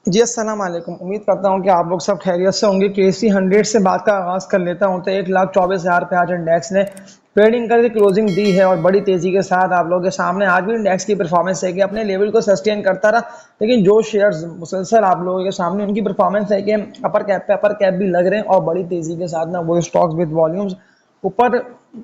जी, अस्सलाम वालेकुम। उम्मीद करता हूँ कि आप लोग सब खैरियत से होंगे। केसी 100 से बात का आगाज़ कर लेता हूँ तो 1,24,000 पे आज इंडेक्स ने ट्रेडिंग करके क्लोजिंग दी है और बड़ी तेज़ी के साथ आप लोगों के सामने आज भी इंडेक्स की परफॉर्मेंस है कि अपने लेवल को सस्टेन करता रहा। लेकिन जो शेयर्स मुसलसल आप लोगों के सामने उनकी परफॉर्मेंस है कि अपर कैप भी लग रहे हैं और बड़ी तेज़ी के साथ ना वो स्टॉक्स विद वॉल्यूम्स ऊपर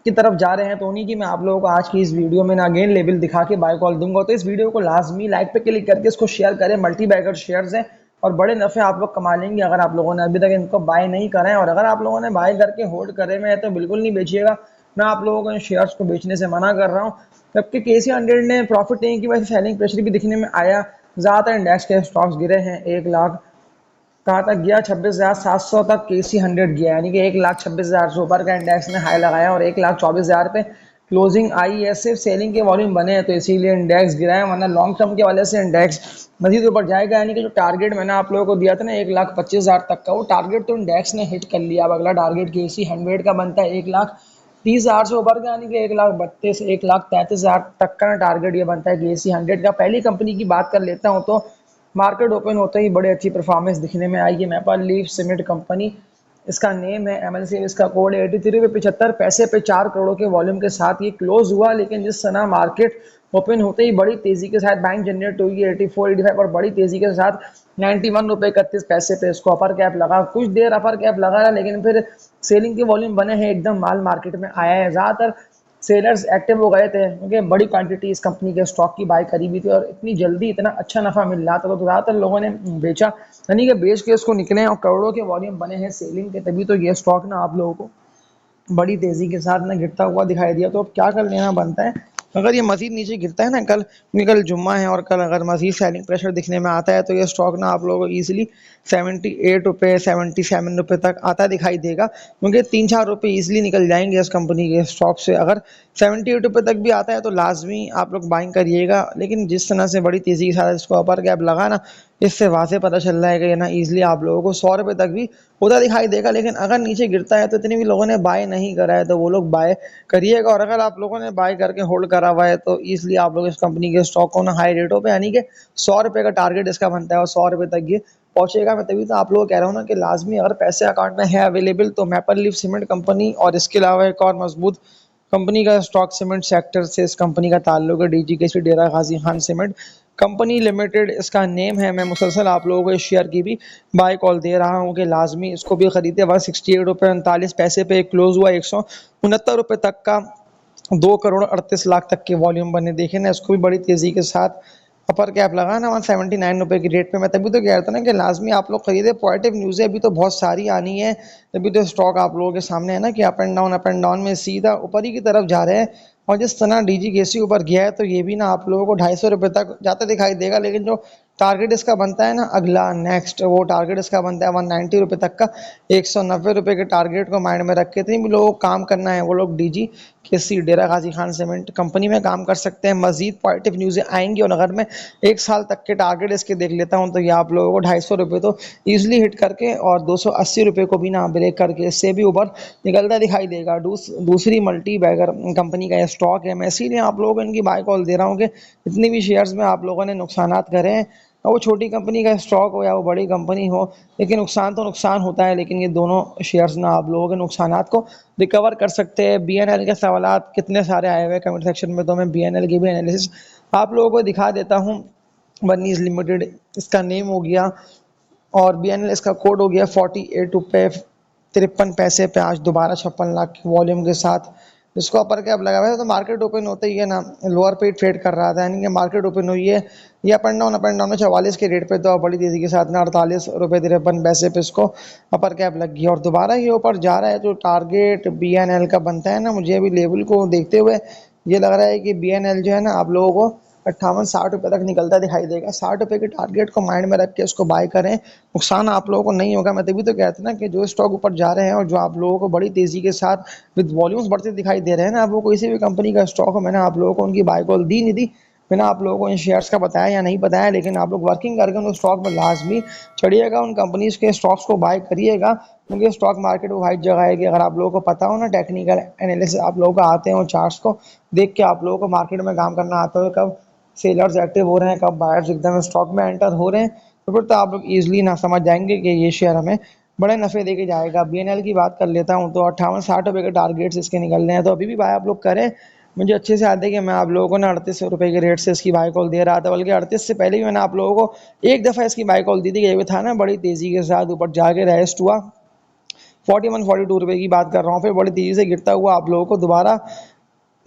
की तरफ जा रहे हैं। तो उन्हीं की मैं आप लोगों को आज की इस वीडियो में ना अगेन लेवल दिखा के बाय कॉल दूंगा। तो इस वीडियो को लाजमी लाइक पे क्लिक करके इसको शेयर करें। मल्टी बैगर शेयर्स हैं और बड़े नफ़े आप लोग कमा लेंगे अगर आप लोगों ने अभी तक इनको बाय नहीं करा है। और अगर आप लोगों ने बाय करके होल्ड करे हुए हैं तो बिल्कुल नहीं बेचिएगा। मैं आप लोगों को इन शेयर्स को बेचने से मना कर रहा हूँ। जबकि केसी 100 ने प्रॉफिट टेकिंग की वजह से सेलिंग प्रेशर भी दिखने में आया। ज़्यादातर इंडेक्स के स्टॉक्स गिरे हैं। 1 लाख कहाँ तक गया, 26,700 तक केसी 100 गया, यानी कि 1,26,000 से ऊपर का इंडेक्स ने हाई लगाया और 1,24,000 पे क्लोजिंग आई है। सिर्फ सेलिंग के वॉल्यूम बने हैं तो इसीलिए इंडेक्स गिरा है, वरना लॉन्ग टर्म के वाले से इंडेक्स मजीद ऊपर जाएगा। यानी कि जो टारगेट मैंने आप लोगों को दिया था ना 1,25,000 तक का, वो टारगेट तो इंडेक्स ने हिट कर लिया। अब अगला टारगेट केसी 100 का बनता है 1,30,000 से ऊपर का, यानी कि 1,32,000 तक का टारगेट ये बनता है केसी 100 का। पहली कंपनी की बात कर लेता हूँ तो मार्केट ओपन होते ही बड़े अच्छी परफॉर्मेंस दिखने में आई है। मैपल लीफ सीमेंट कंपनी इसका नेम है, एमएलसी इसका कोड है। 83 रुपये 75 पैसे पे 4 करोड़ के वॉल्यूम के साथ ये क्लोज हुआ। लेकिन जिस समय मार्केट ओपन होते ही बड़ी तेजी के साथ बैंक जनरेट हुई है 84 85 और बड़ी तेजी के साथ 91 रुपये 31 पैसे पे इसको अपर कैप लगा। कुछ देर अपर कैप लगा रहा, लेकिन फिर सेलिंग के वॉल्यूम बने हैं, एकदम माल मार्केट में आया है। ज़्यादातर सेलर्स एक्टिव हो गए थे क्योंकि बड़ी क्वांटिटी इस कंपनी के स्टॉक की बाय करी हुई थी और इतनी जल्दी इतना अच्छा नफा मिल रहा था, तो ज़्यादातर लोगों ने बेचा, यानी कि बेच के उसको निकले और करोड़ों के वॉल्यूम बने हैं सेलिंग के। तभी तो ये स्टॉक ना आप लोगों को बड़ी तेजी के साथ ना गिरता हुआ दिखाई दिया। तो अब क्या कर लेना बनता है, अगर ये मजीद नीचे गिरता है ना कल, क्योंकि कल जुम्मा है और कल अगर मजीद सेलिंग प्रेशर दिखने में आता है तो ये स्टॉक ना आप लोगों को ईजिली 78 रुपये 77 रुपये तक आता दिखाई देगा, क्योंकि 3-4 रुपये ईजिली निकल जाएंगे इस कंपनी के स्टॉक से। अगर 78 रुपये तक भी आता है तो लाजमी आप लोग बाइंग करिएगा। लेकिन जिस तरह से बड़ी तेजी के साथ इसको अपर कैप लगा ना, इससे वाज़ेह पता चल रहा है कि ना ईजिली आप लोगों को 100 रुपये तक भी होता दिखाई देगा। लेकिन अगर नीचे गिरता है तो इतने भी लोगों ने बाय नहीं करा है तो वो लोग बाय करिएगा। और अगर आप लोगों ने बाय करके होल्ड करा हुआ है तो ईजिली आप लोग इस कंपनी के स्टॉक को ना हाई रेटों पे, यानी कि 100 रुपये का टारगेट इसका बनता है और 100 रुपये तक ये पहुंचेगा। मैं तभी तो आप लोगों को कह रहा हूँ ना कि लाजमी अगर पैसे अकाउंट में है अवेलेबल तो मैपल लीफ सीमेंट कंपनी और इसके अलावा एक और मजबूत कंपनी का स्टॉक सीमेंट सेक्टर से इस कंपनी का ताल्लुक है, डीजीकेसी डेरा Ghazi Khan cement company limited इसका नेम है। मैं मुसलसल आप लोगों को इस शेयर की भी बाय कॉल दे रहा हूँ कि लाजमी इसको भी खरीदे। 168 रुपये 39 पैसे पे क्लोज हुआ। 169 रुपये तक का 2 करोड़ 38 लाख तक के वॉल्यूम बने देखे ना, इसको भी बड़ी तेजी के साथ अपर कैप लगा ना 179 रुपये की रेट पे। मैं तभी तो कह रहा था ना कि लाजमी आप लोग खरीदे। पॉजिटिव न्यूज़ें अभी तो बहुत सारी आनी है, तभी तो स्टॉक आप लोगों के सामने है ना कि अप एंड डाउन में सीधा ऊपर ही की तरफ जा रहे हैं। और जिस तरह डीजीकेसी ऊपर गया है तो ये भी ना आप लोगों को 250 रुपये तक जाता दिखाई देगा। लेकिन जो टारगेट इसका बनता है ना अगला नेक्स्ट, वो टारगेट इसका बनता है 190 रुपये तक का। 190 रुपये के टारगेट को माइंड में रख के भी लोगों को काम करना है, वो लोग डीजी केसी डेरा गाजी खान सीमेंट कंपनी में काम कर सकते हैं। मजीद पॉजिटिव न्यूज़ें आएंगी और अगर मैं 1 साल तक के टारगेट इसके देख लेता हूँ तो ये आप लोगों को 250 रुपये तो ईजिली हिट करके और 280 रुपये को भी ना ब्रेक करके इससे भी ऊपर निकलता दिखाई देगा। दूसरी मल्टी बैगर कंपनी का ये स्टॉक है। मैं इसीलिए आप लोगों को इनकी बाय कॉल दे रहा हूँ कि जितनी भी शेयर्स में आप लोगों ने नुकसानात करे हैं, वो छोटी कंपनी का स्टॉक हो या वो बड़ी कंपनी हो, लेकिन नुकसान तो नुकसान होता है। लेकिन ये दोनों शेयर्स ना आप लोगों के नुकसानात को रिकवर कर सकते हैं। बीएनएल के सवालात कितने सारे आए हुए हैं कमेंट सेक्शन में, तो मैं बीएनएल की भी एनालिसिस आप लोगों को दिखा देता हूँ। बनीज लिमिटेड इसका नेम हो गया और बीएनएल इसका कोड हो गया। 48 रुपये 53 पैसे पे आज दोबारा 56 लाख के वॉल्यूम के साथ इसको अपर कैप लगा हुआ है। तो मार्केट ओपन होते ही है ना लोअर पे ट्रेड कर रहा था, यानी कि मार्केट ओपन हुई है ये अप एंड डाउन में 44 के रेट पे, तो बड़ी तेजी के साथ ना 48 रुपये 53 पैसे पे इसको अपर कैप लग गई और दोबारा ये ऊपर जा रहा है। जो टारगेट बीएनएल का बनता है ना, मुझे अभी लेवल को देखते हुए ये लग रहा है कि बीएनएल जो है ना आप लोगों को 58-60 रुपये तक निकलता दिखाई देगा। 60 रुपये के टारगेट को माइंड में रख के उसको बाय करें, नुकसान आप लोगों को नहीं होगा। मैं तभी तो कहता ना कि जो स्टॉक ऊपर जा रहे हैं और जो आप लोगों को बड़ी तेजी के साथ विद वॉल्यूम्स बढ़ते दिखाई दे रहे हैं ना, आप वो किसी भी कंपनी का स्टॉक हो, मैंने आप लोगों को उनकी बाय कॉल दी नहीं दी, मैंने आप लोगों को इन शेयर्स का बताया या नहीं बताया, लेकिन आप लोग वर्किंग करके उन स्टॉक में लाजमी चढ़िएगा, उन कंपनीज के स्टॉक्स को बाय करिएगा। क्योंकि स्टॉक मार्केट वो वाइट जगह है कि अगर आप लोगों को पता हो ना, टेक्निकल एनालिसिस आप लोगों को आते हैं और चार्ट्स को देख के आप लोगों को मार्केट में काम करना आता हो, कब सेलर्स एक्टिव हो रहे हैं, कब बायर्स एकदम स्टॉक में एंटर हो रहे हैं, तो फिर तो आप लोग ईजिली ना समझ जाएंगे कि ये शेयर हमें बड़े नफ़े देके जाएगा। बीएनएल की बात कर लेता हूँ तो 58-60 रुपये के टारगेट्स इसके निकल रहे हैं, तो अभी भी बाय आप लोग करें। मुझे अच्छे से याद है कि मैं आप लोगों को ना 38 रुपये के रेट से इसकी बाय कॉल दे रहा था, बल्कि 38 से पहले भी मैंने आप लोगों को एक दफ़ा इसकी बाय कॉल दी थी। ये भी था ना बड़ी तेज़ी के साथ ऊपर जाके रेस्ट हुआ, 41-42 रुपये की बात कर रहा हूँ, फिर बड़ी तेज़ी से गिरता हुआ आप लोगों को दोबारा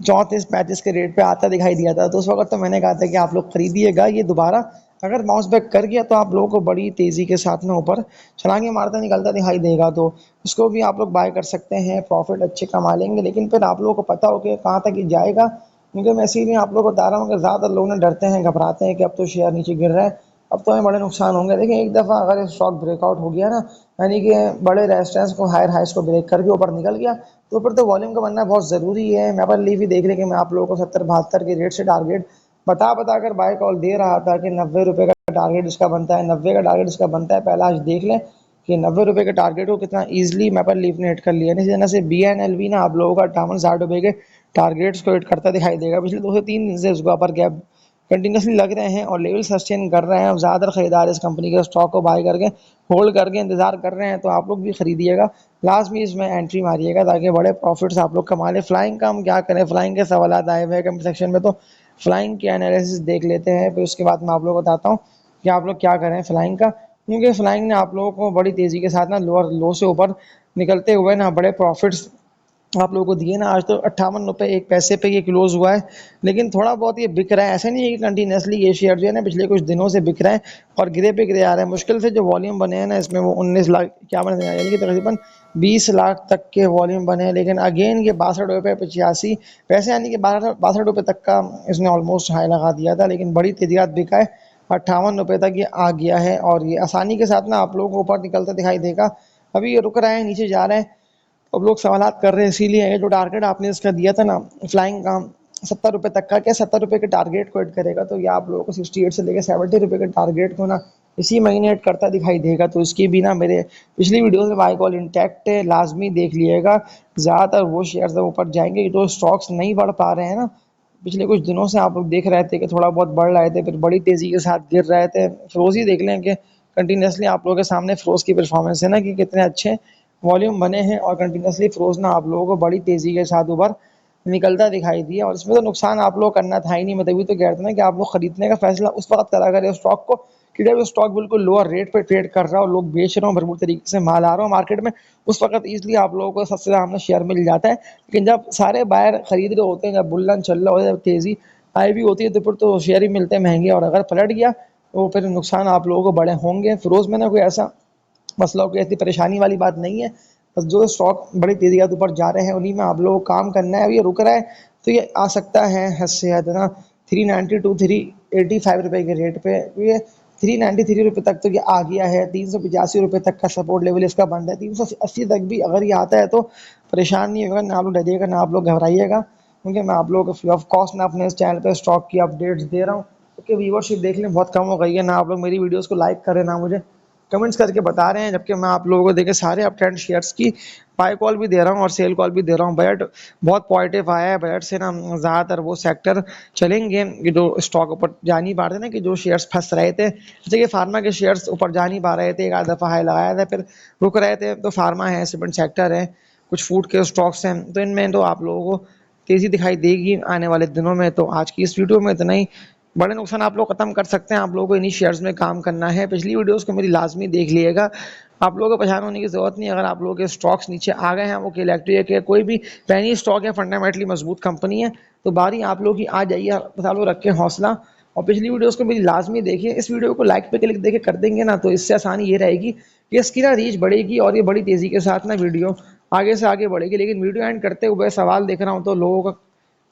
34-35 के रेट पे आता दिखाई दिया था। तो उस वक्त तो मैंने कहा था कि आप लोग खरीदिएगा, ये दोबारा अगर बाउंस बैक कर गया तो आप लोगों को बड़ी तेज़ी के साथ में ऊपर छलांगे मारता निकलता दिखाई देगा, तो इसको भी आप लोग बाय कर सकते हैं, प्रॉफिट अच्छे कमा लेंगे। लेकिन फिर आप लोगों को पता हो कि कहाँ तक ये जाएगा, क्योंकि मैं इसीलिए आप लोगों को बता रहा हूँ कि ज़्यादातर लोग ना डरते हैं, घबराते हैं कि अब तो शेयर नीचे गिर रहा है, अब तो हमें बड़े नुकसान होंगे। देखिए एक दफ़ा अगर स्टॉक ब्रेकआउट हो गया ना, यानी कि बड़े रेजिस्टेंस को हायर हाइस को ब्रेक करके ऊपर निकल गया, तो फिर तो वॉल्यूम का बनना बहुत ज़रूरी है। मैं पर लीव ही देख लें कि मैं आप लोगों को 70-72 के रेट से टारगेट बता कर बाय कॉल दे रहा था कि 90 रुपये का टारगेट इसका बनता है, 90 का टारगेट इसका बनता है। पहला आज देख लें कि 90 रुपये के टारगेट को कितना ईजिली मैं पर लीव ने हिट कर लिया। इसी तरह से BNL भी ना आप लोगों का 58-60 रुपये के टारगेट्स को हिट करता दिखाई देगा। पिछले 2 से 3 दिन से उसका अपर गैप कंटिन्यूसली लग रहे हैं और लेवल सस्टेन कर रहे हैं। अब ज़्यादातर खरीदार इस कंपनी के स्टॉक को बाय करके होल्ड करके इंतजार कर रहे हैं, तो आप लोग भी खरीदिएगा, लास्ट में इसमें एंट्री मारिएगा ताकि बड़े प्रॉफिट्स आप लोग कमा लें। फ्लाइंग का हम क्या करें, फ्लाइंग के सवाल आए हुए हैं कमेंट सेक्शन में, तो फ्लाइंग की एनालिसिस देख लेते हैं, फिर उसके बाद मैं आप लोगों को बताता हूँ कि आप लोग क्या करें फ्लाइंग का। क्योंकि फ्लाइंग ने आप लोगों को बड़ी तेज़ी के साथ ना लोअर लो से ऊपर निकलते हुए ना बड़े प्रॉफिट्स आप लोगों को दिए ना। आज तो 58 रुपये 1 पैसे पे ये क्लोज हुआ है, लेकिन थोड़ा बहुत ये बिक रहा है। ऐसा नहीं है कि कंटिन्यूसली ये शेयर जो है ना पिछले कुछ दिनों से बिक रहा है और गिरे पे गिरे आ रहे हैं। मुश्किल से जो वॉल्यूम बने हैं ना इसमें वो 19 लाख 51 यानी कि तकरीबन 20 लाख तक के वॉल्यूम बने हैं। लेकिन अगेन ये 62 रुपये 85 पैसे यानी कि 62 रुपये तक का इसने ऑलमोस्ट हाई लगा दिया था, लेकिन बड़ी तेजी बिका है, 58 रुपये तक ये आ गया है और ये आसानी के साथ ना आप लोगों को ऊपर निकलता दिखाई देगा। अभी ये रुक रहा है, नीचे जा रहा है। अब लोग सवालात कर रहे हैं, इसीलिए ये जो टारगेट आपने इसका दिया था ना फ्लाइंग का 70 रुपये तक का, क्या 70 रुपये के टारगेट को हिट करेगा, तो ये आप लोगों को 68 से लेकर 70 रुपये के टारगेट को ना इसी महीने हिट करता दिखाई देगा। तो इसकी भी ना मेरे पिछली वीडियो में बाय कॉल इंटैक्ट है, लाजमी देख लिएगा। ज़्यादातर वो शेयर जब ऊपर जाएंगे जो स्टॉक्स नहीं बढ़ पा रहे हैं ना, पिछले कुछ दिनों से आप लोग देख रहे थे कि थोड़ा बहुत बढ़ रहे थे फिर बड़ी तेज़ी के साथ गिर रहे थे। फिरोज़ी देख लें कि कंटिन्यूसली आप लोगों के सामने फिरोज़ की परफॉर्मेंस है ना कि कितने अच्छे वॉल्यूम बने हैं और कंटिन्यूसली फिरोज़ ना आप लोगों को बड़ी तेज़ी के साथ ऊपर निकलता दिखाई दिया। और इसमें तो नुकसान आप लोग करना था ही नहीं। मैं तभी तो कह रहा था ना कि आप लोग खरीदने का फैसला उस वक्त करा करें स्टॉक को कि जब स्टॉक बिल्कुल लोअर रेट पे ट्रेड कर रहा हो, लोग बेच रहे हो, भरपूर तरीके से माल आ रहा हो मार्केट में, उस वक्त ईजिली आप लोगों को सबसे सामने शेयर मिल जाता है। लेकिन जब सारे बायर खरीद रहे होते हैं, जब बुल्लन चल रहा होता है, जब तेज़ी आई भी होती है, तो फिर तो शेयर ही मिलते हैं महंगे, और अगर पलट गया तो फिर नुकसान आप लोगों को बड़े होंगे। फिरोज़ में ना कोई ऐसा मसला हो, कोई ऐसी परेशानी वाली बात नहीं है। बस जो स्टॉक बड़ी तेज़ी के ऊपर जा रहे हैं उन्हीं में आप लोगों को काम करना है। अब ये रुक रहा है तो ये आ सकता है हद से हद ना 390 टू 385 रुपये के रेट पे, ये 393 रुपये तक तो ये आ गया है। 385 रुपये तक का सपोर्ट लेवल इसका बन रहा है। 380 तक भी अगर ये आता है तो परेशान नहीं होगा, ना आप लोग डरिएगा ना आप लोग घबराइएगा, क्योंकि मैं आप लोगों को फ्री ऑफ कॉस्ट ना अपने इस चैनल पर स्टॉक की अपडेट्स दे रहा हूँ। क्योंकि व्यूअरशिप देख लें बहुत कम हो गई है, ना आप लोग मेरी वीडियोज़ को लाइक करें ना मुझे कमेंट्स करके बता रहे हैं, जबकि मैं आप लोगों को देखे सारे अप ट्रेंड शेयर्स की बाय कॉल भी दे रहा हूँ और सेल कॉल भी दे रहा हूँ। बजट बहुत पॉजिटिव आया है, बजट से ना ज़्यादातर वो सेक्टर चलेंगे कि जो स्टॉक ऊपर जा नहीं पा रहे थे ना, कि जो शेयर्स फंस रहे थे, जैसे कि फार्मा के शेयर्स ऊपर जा नहीं पा रहे थे, एक आध दफ़ा हाई लगाया था फिर रुक रहे थे, तो फार्मा है, सीमेंट सेक्टर है, कुछ फूड के स्टॉक्स हैं, तो इनमें तो आप लोगों को तेज़ी दिखाई देगी आने वाले दिनों में। तो आज की इस वीडियो में इतना ही। बड़े नुकसान आप लोग खत्म कर सकते हैं, आप लोगों को इन्हीं शेयर्स में काम करना है। पिछली वीडियोस को मेरी लाजमी देख लिएगा, आप लोगों को परेशान होने की जरूरत नहीं। अगर आप लोगों के स्टॉक्स नीचे आ गए हैं, वो कि इलेक्ट्रिक है, कोई भी पैनी स्टॉक है, फंडामेंटली मजबूत कंपनी है, तो बारी आप लोग की आ जाइए, बस आप लोग रखें हौसला। और पिछली वीडियोस को मेरी लाजमी देखिए, इस वीडियो को लाइक पे क्लिक देके कर देंगे ना, तो इससे आसानी ये रहेगी कि इसकी ना रीच बढ़ेगी और ये बड़ी तेज़ी के साथ ना वीडियो आगे से आगे बढ़ेगी। लेकिन वीडियो एंड करते हुए सवाल देख रहा हूँ तो लोगों का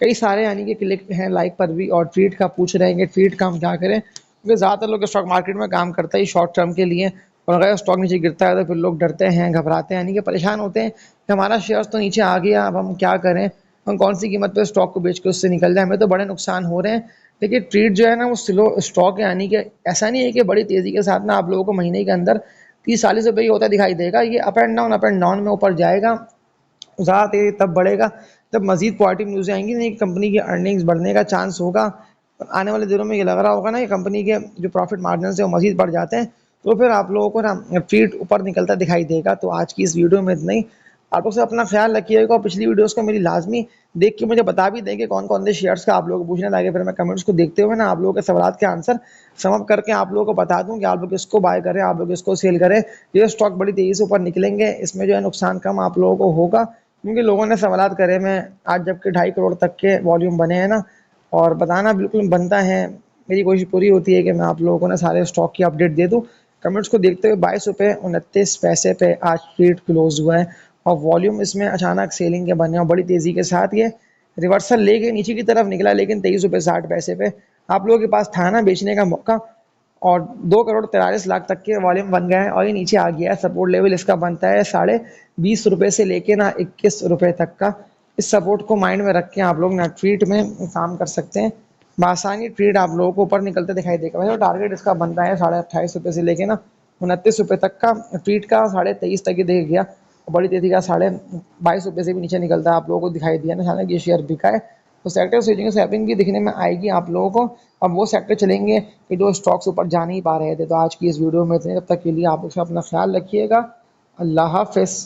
कई सारे यानी कि क्लिक हैं लाइक पर भी, और ट्वीट का पूछ रहे हैं कि ट्वीट का हम क्या करें, क्योंकि ज़्यादातर लोग स्टॉक मार्केट में काम करता ही शॉर्ट टर्म के लिए, और अगर स्टॉक नीचे गिरता है तो फिर लोग डरते हैं, घबराते हैं, यानी कि परेशान होते हैं कि हमारा शेयर तो नीचे आ गया, अब हम क्या करें, हम कौन सी कीमत पर स्टॉक को बेच के उससे निकल जाए, हमें तो बड़े नुकसान हो रहे हैं। देखिए ट्वीट जो है ना वो स्लो स्टॉक है, यानी कि ऐसा नहीं है कि बड़ी तेज़ी के साथ ना आप लोगों को महीने के अंदर 30-40 रुपये ही होता दिखाई देगा। ये अप एंड डाउन में ऊपर जाएगा, ज़्यादा तेज़ी तब बढ़ेगा जब मज़ीद पॉजिटिव न्यूज़ें आएंगी, नहीं कंपनी की अर्निंग्स बढ़ने का चांस होगा। आने वाले दिनों में ये लग रहा होगा ना कि कंपनी के जो प्रॉफिट मार्जिन है वो मज़ीद बढ़ जाते हैं, तो फिर आप लोगों को ना ट्रीट ऊपर निकलता दिखाई देगा। तो आज की इस वीडियो में इतना ही। आप लोग से अपना ख्याल रखिएगा और पिछली वीडियोस को मेरी लाजमी देख के मुझे बता भी दें कि कौन कौन से शेयर्स का आप लोगों को पूछना था, फिर मैं कमेंट्स को देखते हुए ना आप लोगों के सवाल के आंसर समअप करके आप लोगों को बता दूं कि आप लोग इसको बाय करें, आप लोग इसको सेल करें। ये स्टॉक बड़ी तेजी से ऊपर निकलेंगे, इसमें जो है नुकसान कम आप लोगों को होगा, क्योंकि लोगों ने सवाल करे में आज जबकि 2.5 करोड़ तक के वॉल्यूम बने हैं ना। और बताना बिल्कुल बनता है, मेरी कोशिश पूरी होती है कि मैं आप लोगों को ना सारे स्टॉक की अपडेट दे दूं। कमेंट्स को देखते हुए 22 रुपये 29 पैसे पे आज ट्रेड क्लोज हुआ है और वॉल्यूम इसमें अचानक सेलिंग के बने और बड़ी तेजी के साथ ये रिवर्सल लेके नीचे की तरफ निकला, लेकिन 23 रुपये 60 पैसे पे आप लोगों के पास था ना बेचने का मौका। और 2 करोड़ 43 लाख तक के वॉल्यूम बन गए हैं और ये नीचे आ गया है। सपोर्ट लेवल इसका बनता है 20.5 रुपये से लेके ना 21 रुपये तक का। इस सपोर्ट को माइंड में रख के आप लोग ना ट्रेड में काम कर सकते हैं बआसानी। ट्रेड आप लोगों को ऊपर निकलते दिखाई देगा। वैसे टारगेट इसका बनता है 28.5 रुपये से लेके ना 29 रुपये तक का। ट्रेड का 23.5 तक ही देख गया, बड़ी तेजी का 22.5 रुपये से भी नीचे निकलता है आप लोगों को दिखाई दिया ना। हालांकि ये शेयर बिका है तो सेक्टर स्विचिंग स्वैपिंग भी दिखने में आएगी आप लोगों को। अब वो सेक्टर चलेंगे कि जो स्टॉक्स ऊपर जा नहीं पा रहे थे। तो आज की इस वीडियो में इतने, तब तक के लिए आप लोग अपना ख्याल रखिएगा। अल्लाह हाफिज़।